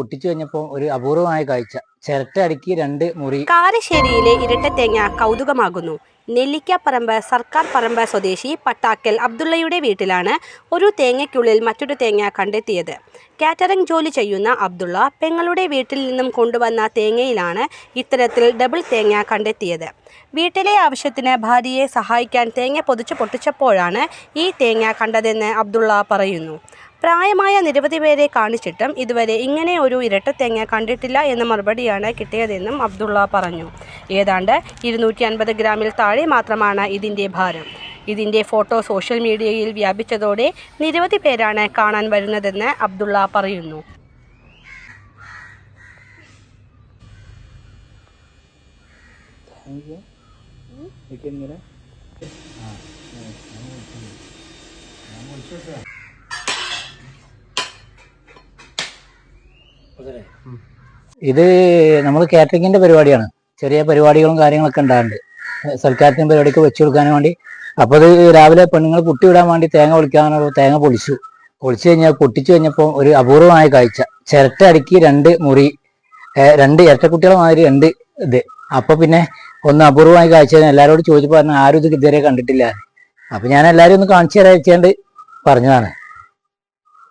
പൊട്ടിച്ചു കഴിഞ്ഞപ്പോൾ ഒരു അപൂർവമായ കാഴ്ച. ചിരട്ട അടുക്കി 2 മുറി. കാരശ്ശേരിയിലെ ഇരട്ടത്തേങ്ങ കൗതുകമാകുന്നു. നെല്ലിക്കാപ്പറമ്പ് സർക്കാർ പറമ്പ് സ്വദേശി പട്ടാക്കൽ അബ്ദുള്ളയുടെ വീട്ടിലാണ് ഒരു തേങ്ങയ്ക്കുള്ളിൽ മറ്റൊരു തേങ്ങ കണ്ടെത്തിയത്. കാറ്ററിംഗ് ജോലി ചെയ്യുന്ന അബ്ദുള്ള പെങ്ങളുടെ വീട്ടിൽ നിന്നും കൊണ്ടുവന്ന തേങ്ങയിലാണ് ഇത്തരത്തിൽ ഡബിൾ തേങ്ങ കണ്ടെത്തിയത്. വീട്ടിലെ ആവശ്യത്തിന് ഭാര്യയെ സഹായിക്കാൻ തേങ്ങ പൊട്ടിച്ചപ്പോഴാണ് ഈ തേങ്ങ കണ്ടതെന്ന് അബ്ദുള്ള പറയുന്നു. പ്രായമായ നിരവധി പേരെ കാണിച്ചിട്ടും ഇതുവരെ ഇങ്ങനെ ഒരു ഇരട്ടത്തേങ്ങ കണ്ടിട്ടില്ല എന്ന മറുപടിയാണ് കിട്ടിയതെന്നും അബ്ദുള്ള പറഞ്ഞു. ഏതാണ്ട് 250 ഗ്രാമിൽ താഴെ മാത്രമാണ് ഇതിൻ്റെ ഭാരം. ഇതിൻ്റെ ഫോട്ടോ സോഷ്യൽ മീഡിയയിൽ വ്യാപിച്ചതോടെ നിരവധി പേരാണ് കാണാൻ വരുന്നതെന്ന് അബ്ദുള്ള പറയുന്നു. ഇത് നമ്മൾ കാറ്ററിങ്ങിന്റെ പരിപാടിയാണ്. ചെറിയ പരിപാടികളും കാര്യങ്ങളൊക്കെ ഉണ്ടാകുന്നുണ്ട്. സൽക്കാരത്തിന് പരിപാടിക്ക് വെച്ചു കൊടുക്കാൻ വേണ്ടി. അപ്പോൾ അത് രാവിലെ പെണ്ണുങ്ങൾ പുട്ടി വിടാൻ വേണ്ടി തേങ്ങ പൊളിക്കാനോ തേങ്ങ പൊളിച്ചു പൊട്ടിച്ചു കഴിഞ്ഞപ്പോൾ ഒരു അപൂർവമായ കാഴ്ച. ചിരട്ട അടുക്കി 2 മുറി, 2 ഇരട്ടക്കുട്ടികളെ മാതിരി 2 ഇത്. അപ്പൊ പിന്നെ ഒന്ന് അപൂർവമായ കാഴ്ച എല്ലാവരോടും ചോദിച്ചപ്പോൾ പറഞ്ഞു ആരും ഇത് ഇതുവരെ കണ്ടിട്ടില്ല. അപ്പൊ ഞാൻ എല്ലാവരും ഒന്ന് കാണിച്ചു തരാൻ പറഞ്ഞതാണ്.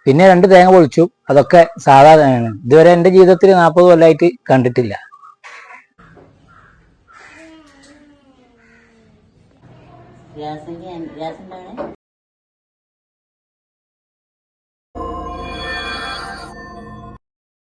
പിന്നെ 2 തേങ്ങ പൊളിച്ചു. അതൊക്കെ സാധാ തേങ്ങയാണ്. ഇതുവരെ എൻ്റെ ജീവിതത്തിൽ 40 കൊല്ലമായിട്ട് കണ്ടിട്ടില്ല.